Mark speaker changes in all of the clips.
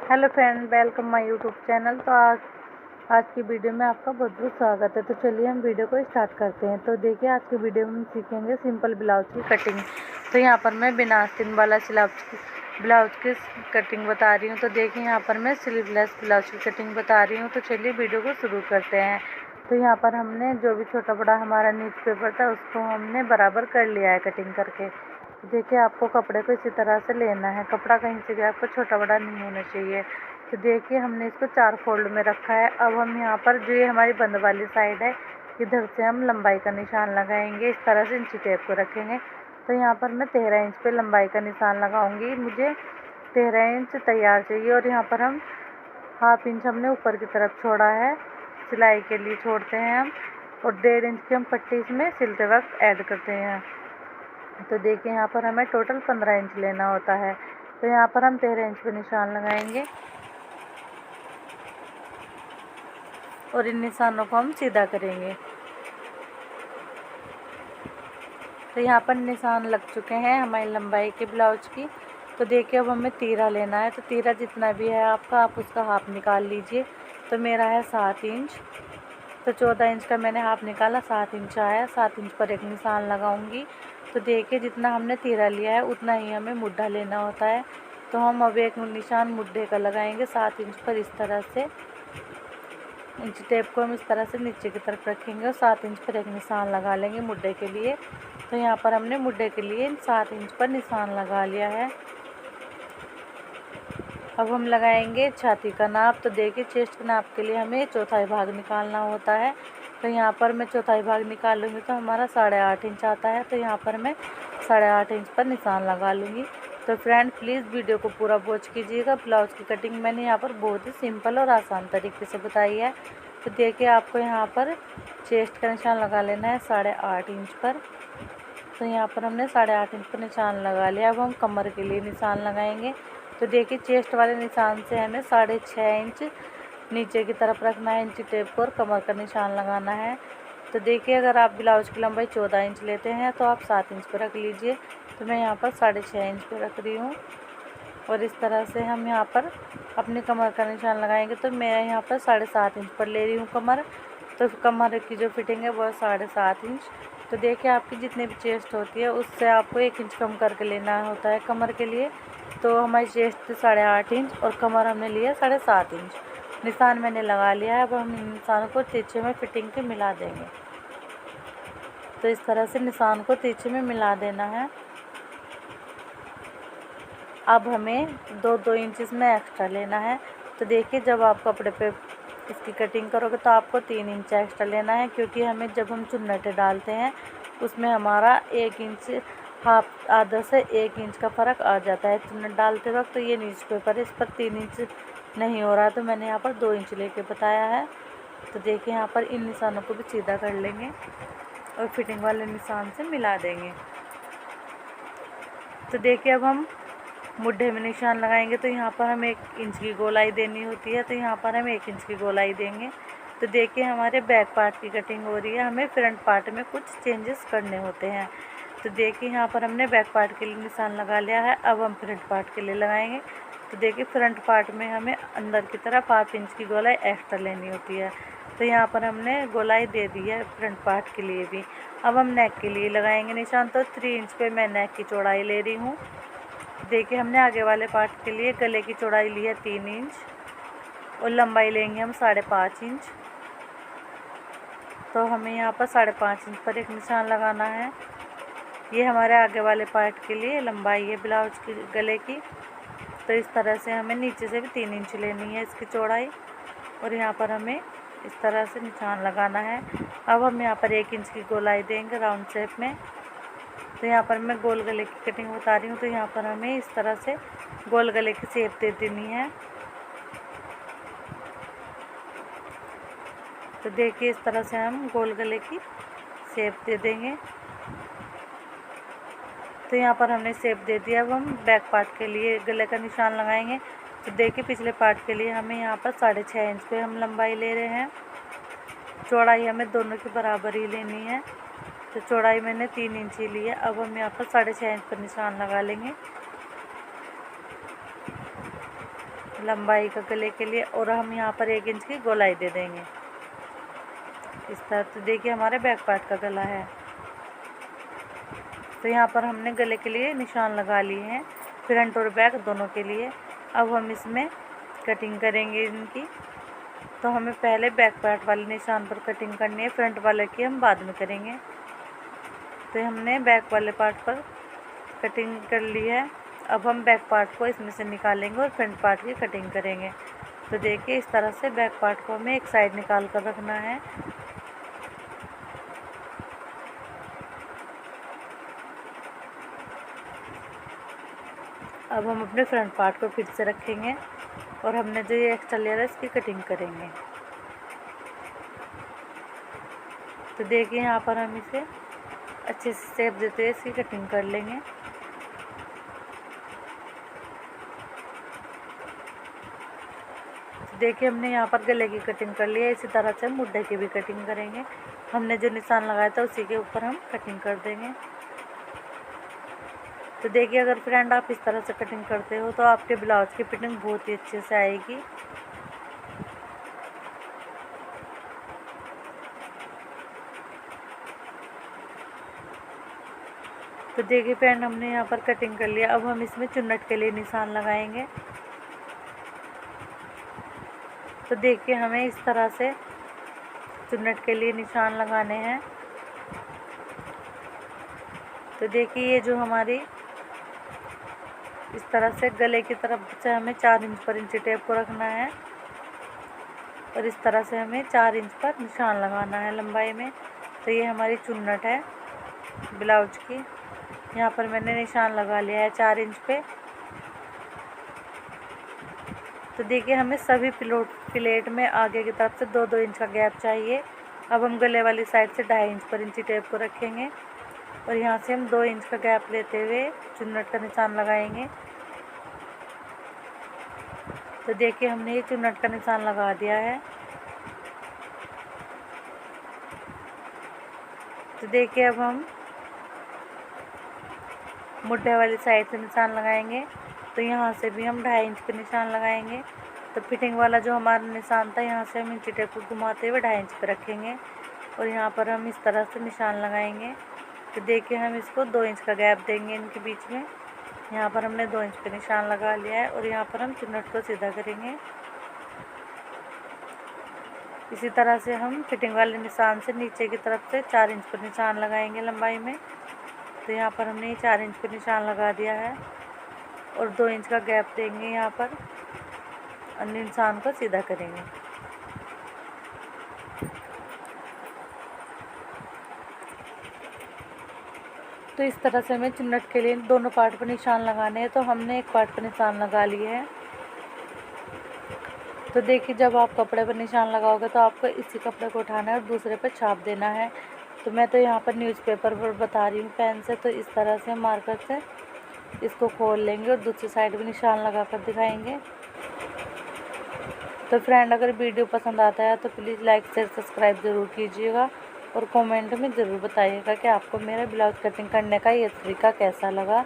Speaker 1: Hello friend, welcome my YouTube channel. तो आज की वीडियो में आपका बहुत बहुत स्वागत है। तो चलिए हम वीडियो को स्टार्ट करते हैं। तो देखिए, आज की वीडियो में हम सीखेंगे सिंपल ब्लाउज की कटिंग। तो यहाँ पर मैं बिना आस्तीन वाला ब्लाउज की कटिंग बता रही हूँ। तो देखिए, यहाँ पर मैं स्लीवलेस ब्लाउज की कटिंग बता रही हूँ। तो चलिए वीडियो को शुरू करते हैं। तो यहाँ पर हमने जो भी छोटा बड़ा हमारा नीच पेपर था उसको हमने बराबर कर लिया है कटिंग करके। देखिए, आपको कपड़े को इसी तरह से लेना है। कपड़ा कहीं से भी आपको छोटा बड़ा नहीं होना चाहिए। तो देखिए, हमने इसको 4 फोल्ड में रखा है। अब हम यहाँ पर जो ये हमारी बंद वाली साइड है, इधर से हम लंबाई का निशान लगाएंगे। इस तरह से इंची टेप को रखेंगे। तो यहाँ पर मैं 13 इंच पे लंबाई का निशान लगाऊंगी। मुझे 13 इंच तैयार चाहिए। और यहाँ पर हम हाफ इंच हमने ऊपर की तरफ छोड़ा है, सिलाई के लिए छोड़ते हैं हम। और 1.5 इंच की हम पट्टी इसमें सिलते वक्त ऐड करते हैं। तो देखिए, यहाँ पर हमें टोटल 15 इंच लेना होता है। तो यहाँ पर हम 13 इंच पे निशान लगाएंगे और इन निशानों को हम सीधा करेंगे। तो यहाँ पर निशान लग चुके हैं हमारी लंबाई के ब्लाउज की। तो देखिए, अब हमें तीरा लेना है। तो तीरा जितना भी है आपका, आप उसका हाफ निकाल लीजिए। तो मेरा है 7 इंच। तो 14 इंच का मैंने हाफ निकाला, 7 इंच आया। 7 इंच पर एक निशान लगाऊंगी। तो देखिए, जितना हमने तीरा लिया है उतना ही हमें मुड्ढा लेना होता है। तो हम अब एक निशान मुड्ढे का लगाएंगे 7 इंच पर। इस तरह से इंच टेप को हम इस तरह से नीचे की तरफ रखेंगे और 7 इंच पर एक निशान लगा लेंगे मुड्ढे के लिए। तो यहाँ पर हमने मुड्ढे के लिए 7 इंच पर निशान लगा लिया है। अब हम लगाएंगे छाती का नाप। तो देखिए, चेस्ट के नाप के लिए हमें चौथाई भाग निकालना होता है। तो यहाँ पर मैं चौथाई भाग निकाल लूँगी तो हमारा 8.5 इंच आता है। तो यहाँ पर मैं 8.5 इंच पर निशान लगा लूँगी। तो फ्रेंड, प्लीज़ वीडियो को पूरा वॉच कीजिएगा। ब्लाउज की कटिंग मैंने यहाँ पर बहुत ही सिंपल और आसान तरीके से बताई है। तो देखिए, आपको यहाँ पर चेस्ट का निशान लगा लेना है 8.5 इंच पर। तो यहाँ पर हमने 8.5 इंच पर निशान लगा लिया। अब हम कमर के लिए निशान लगाएंगे। तो देखिए, चेस्ट वाले निशान से हमें 6.5 इंच नीचे की तरफ रखना है इंची टेप को और कमर का निशान लगाना है। तो देखिए, अगर आप ब्लाउज की लंबाई 14 इंच लेते हैं तो आप 7 इंच पर रख लीजिए। तो मैं यहाँ पर 6.5 इंच पर रख रही हूँ। और इस तरह से हम यहाँ पर अपनी कमर का निशान लगाएंगे। तो मैं यहाँ पर 7.5 इंच पर ले रही हूँ कमर। तो कमर की जो फिटिंग है वो है 7.5 इंच। तो देखिए, आपकी जितनी भी चेस्ट होती है उससे आपको 1 इंच कम करके लेना होता है कमर के लिए। तो हमारी चेस्ट 8.5 इंच और कमर हमने लिया 7.5 इंच। निशान मैंने लगा लिया है। अब हम इन निशानों को तिरछे में फिटिंग के मिला देंगे। तो इस तरह से निशान को तिरछे में मिला देना है। अब हमें 2-2 इंच इसमें एक्स्ट्रा लेना है। तो देखिए, जब आप कपड़े पे इसकी कटिंग करोगे तो आपको 3 इंच एक्स्ट्रा लेना है, क्योंकि हमें जब हम चुन्नटे डालते हैं उसमें हमारा 1 इंच हाफ आधा से 1 इंच का फ़र्क आ जाता है चुन्नट डालते वक्त। तो ये न्यूज़ पेपर इस पर 3 इंच नहीं हो रहा, तो मैंने यहाँ पर 2 इंच लेके बताया है। तो देखिए, यहाँ पर इन निशानों को भी सीधा कर लेंगे और फिटिंग वाले निशान से मिला देंगे। तो देखिए, अब हम मुड्ढे में निशान लगाएंगे। तो यहाँ पर हमें 1 इंच की गोलाई देनी होती है। तो यहाँ पर हम 1 इंच की गोलाई देंगे। तो देखिए, हमारे बैक पार्ट की कटिंग हो रही है। हमें फ्रंट पार्ट में कुछ चेंजेस करने होते हैं। तो देखिए, यहाँ पर हमने बैक पार्ट के लिए निशान लगा लिया है। अब हम फ्रंट पार्ट के लिए लगाएंगे। तो देखिए, फ्रंट पार्ट में हमें अंदर की तरफ 1/2 इंच की गोलाई एक्स्ट्रा लेनी होती है। तो यहाँ पर हमने गोलाई दे दी है फ्रंट पार्ट के लिए भी। अब हम नेक के लिए लगाएंगे निशान। तो 3 इंच पे मैं नेक की चौड़ाई ले रही हूँ। देखिए, हमने आगे वाले पार्ट के लिए गले की चौड़ाई ली है 3 इंच और लंबाई लेंगे हम 5.5 इंच। तो हमें यहाँ पर 5.5 इंच पर एक निशान लगाना है। ये हमारे आगे वाले पार्ट के लिए लंबाई है ब्लाउज की गले की। तो इस तरह से हमें नीचे से भी 3 इंच लेनी है इसकी चौड़ाई और यहाँ पर हमें इस तरह से निशान लगाना है। अब हम यहाँ पर 1 इंच की गोलाई देंगे राउंड शेप में। तो यहाँ पर मैं गोल गले की कटिंग बता रही हूँ। तो यहाँ पर हमें इस तरह से गोल गले की शेप दे देनी है। तो देखिए, इस तरह से हम गोल गले की शेप दे देंगे। तो यहाँ पर हमने शेप दे दिया। अब हम बैक पार्ट के लिए गले का निशान लगाएंगे। तो देखिए, पिछले पार्ट के लिए हमें यहाँ पर 6.5 इंच पे हम लंबाई ले रहे हैं। चौड़ाई हमें दोनों की बराबर ही लेनी है। तो चौड़ाई मैंने 3 इंच ही ली है। अब हम यहाँ पर 6.5 इंच पर निशान लगा लेंगे। लंबाई का गले के लिए, और हम यहाँ पर 1 इंच की गोलाई दे देंगे इस तरह। तो देखिए हमारे बैक पार्ट का गला है। तो यहाँ पर हमने गले के लिए निशान लगा लिए हैं, फ्रंट और बैक दोनों के लिए। अब हम इसमें कटिंग करेंगे इनकी। तो हमें पहले बैक पार्ट वाले निशान पर कटिंग करनी है, फ्रंट वाले की हम बाद में करेंगे। तो हमने बैक वाले पार्ट पर कटिंग कर ली है। अब हम बैक पार्ट को इसमें से निकालेंगे और फ्रंट पार्ट की कटिंग करेंगे। तो देखिए इस तरह से बैक पार्ट को हमें एक साइड निकाल कर रखना है। अब हम अपने फ्रंट पार्ट को फिर से रखेंगे और हमने जो ये एक्स्ट्रा लेयर है इसकी कटिंग करेंगे। तो देखिए यहाँ पर हम इसे अच्छे से शेप देते हुए इसकी कटिंग कर लेंगे। देखिए हमने यहाँ पर गले की कटिंग कर ली है। इसी तरह से हम मुड्ढे की भी कटिंग करेंगे। हमने जो निशान लगाया था उसी के ऊपर हम कटिंग कर देंगे। तो देखिए अगर फ्रेंड आप इस तरह से कटिंग करते हो तो आपके ब्लाउज की फिटिंग बहुत ही अच्छे से आएगी। तो देखिए फ्रेंड हमने यहाँ पर कटिंग कर लिया। अब हम इसमें चुन्नट के लिए निशान लगाएंगे। तो देखिए हमें इस तरह से चुन्नट के लिए निशान लगाने हैं। तो देखिए ये जो हमारी इस तरह से गले की तरफ से हमें 4 इंच पर इंची टेप को रखना है और इस तरह से हमें 4 इंच पर निशान लगाना है लंबाई में। तो ये हमारी चुन्नट है ब्लाउज की। यहाँ पर मैंने निशान लगा लिया है 4 इंच पे। तो देखिए हमें सभी प्लेट में आगे की तरफ से 2-2 इंच का गैप चाहिए। अब हम गले वाली साइड से 2.5 इंच पर इंची टेप को रखेंगे और यहाँ से हम 2 इंच का गैप लेते हुए चुन्नट का निशान लगाएंगे। तो देखिए हमने ये चुन्नट का निशान लगा दिया है। तो देखिए अब हम मुड्ढे वाली साइड से निशान लगाएंगे। तो यहाँ से भी हम 2.5 इंच पे निशान लगाएंगे। तो फिटिंग वाला जो हमारा निशान था यहाँ से हम इंची टेप को घुमाते हुए 2.5 इंच पे रखेंगे और यहाँ पर हम इस तरह से निशान लगाएंगे। तो देखिए हम इसको 2 इंच का गैप देंगे इनके बीच में। यहाँ पर हमने 2 इंच पे निशान लगा लिया है और यहाँ पर हम चुन्नट को सीधा करेंगे। इसी तरह से हम फिटिंग वाले निशान से नीचे की तरफ से 4 इंच पर निशान लगाएंगे लंबाई में। तो यहाँ पर हमने 4 इंच पे निशान लगा दिया है और 2 इंच का गैप देंगे यहाँ पर और निशान को सीधा करेंगे। तो इस तरह से हमें चुन्नट के लिए दोनों पार्ट पर निशान लगाने हैं। तो हमने एक पार्ट पर निशान लगा लिए है। तो देखिए जब आप कपड़े पर निशान लगाओगे तो आपको इसी कपड़े को उठाना है और दूसरे पर छाप देना है। तो मैं तो यहाँ पर न्यूज़पेपर पर बता रही हूँ पेन से। तो इस तरह से मार्कर से इसको खोल लेंगे और दूसरी साइड भी निशान लगा कर दिखाएंगे। तो फ्रेंड अगर वीडियो पसंद आता है तो प्लीज़ लाइक शेयर सब्सक्राइब ज़रूर कीजिएगा और कमेंट में ज़रूर बताइएगा कि आपको मेरा ब्लाउज कटिंग करने का ये तरीका कैसा लगा।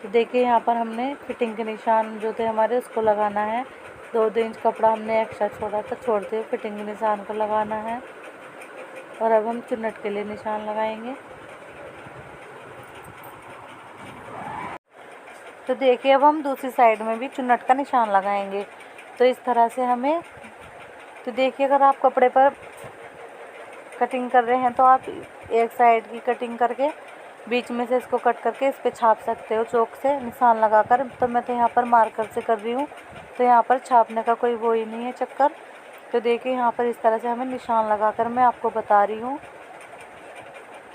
Speaker 1: तो देखिए यहाँ पर हमने फिटिंग के निशान जो थे हमारे उसको लगाना है। 2-2 इंच कपड़ा हमने एक्स्ट्रा छोड़ा था, छोड़ते हुए फिटिंग के निशान को लगाना है और अब हम चुन्नट के लिए निशान लगाएंगे। तो देखिए अब हम दूसरी साइड में भी चुन्नट का निशान लगाएंगे। तो इस तरह से हमें, तो देखिए अगर आप कपड़े पर कटिंग कर रहे हैं तो आप एक साइड की कटिंग करके बीच में से इसको कट करके इस पर छाप सकते हो चौक से निशान लगाकर। तो मैं तो यहाँ पर मार्कर से कर रही हूँ, तो यहाँ पर छापने का कोई वो ही नहीं है चक्कर। तो देखिए यहाँ पर इस तरह से हमें निशान लगाकर मैं आपको बता रही हूँ।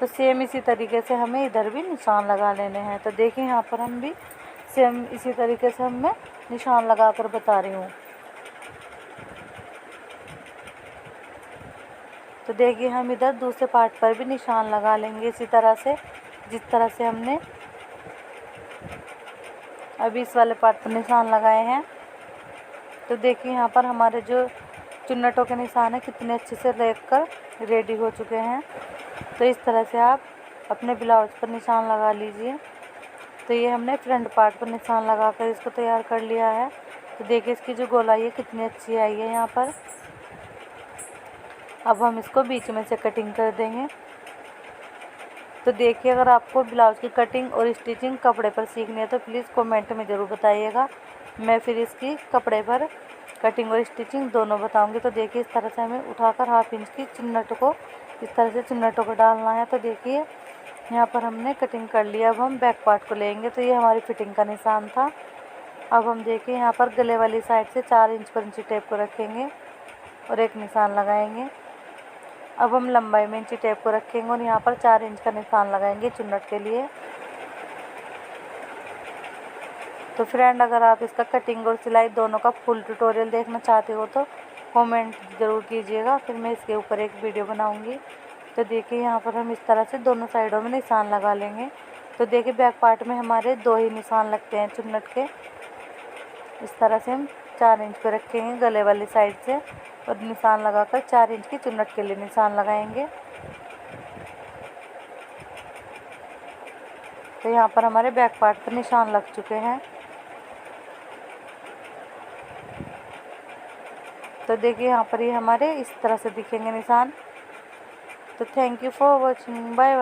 Speaker 1: तो सेम इसी तरीके से हमें इधर भी निशान लगा लेने हैं। तो देखिए यहाँ पर हम भी सेम इसी तरीके से मैं निशान लगा कर बता रही हूँ। तो देखिए हम इधर दूसरे पार्ट पर भी निशान लगा लेंगे इसी तरह से, जिस तरह से हमने अभी इस वाले पार्ट पर निशान लगाए हैं। तो देखिए यहाँ पर हमारे जो चुन्नटों के निशान है कितने अच्छे से लग कर रेडी हो चुके हैं। तो इस तरह से आप अपने ब्लाउज पर निशान लगा लीजिए। तो ये हमने फ्रंट पार्ट पर निशान लगाकर इसको तैयार कर लिया है। तो देखिए इसकी जो गोलाई है कितनी अच्छी आई है यहाँ पर। अब हम इसको बीच में से कटिंग कर देंगे। तो देखिए अगर आपको ब्लाउज़ की कटिंग और स्टिचिंग कपड़े पर सीखनी है तो प्लीज़ कमेंट में ज़रूर बताइएगा। मैं फिर इसकी कपड़े पर कटिंग और स्टिचिंग दोनों बताऊंगी। तो देखिए इस तरह से हमें उठाकर 1/2 इंच की चुन्नट को इस तरह से चुन्नटों को डालना है। तो देखिए यहाँ पर हमने कटिंग कर लिया। अब हम बैक पार्ट को लेंगे। तो ये हमारी फिटिंग का निशान था। अब हम देखिए यहाँ पर गले वाली साइड से 4 इंच पर इंची टेप को रखेंगे और एक निशान लगाएंगे। अब हम लंबाई में इंची टेप को रखेंगे और यहाँ पर 4 इंच का निशान लगाएंगे चुन्नट के लिए। तो फ्रेंड अगर आप इसका कटिंग और सिलाई दोनों का फुल ट्यूटोरियल देखना चाहते हो तो कमेंट ज़रूर कीजिएगा, फिर मैं इसके ऊपर एक वीडियो बनाऊंगी। तो देखिए यहाँ पर हम इस तरह से दोनों साइडों में निशान लगा लेंगे। तो देखिए बैक पार्ट में हमारे 2 ही निशान लगते हैं चुन्नट के। इस तरह से हम 4 इंच पे रखेंगे गले वाली साइड से और निशान लगाकर 4 इंच की चुन्नट के लिए निशान लगाएंगे। तो यहाँ पर हमारे बैक पार्ट पर निशान लग चुके हैं। तो देखिए यहाँ पर ये हमारे इस तरह से दिखेंगे निशान। तो thank you for watching, bye bye.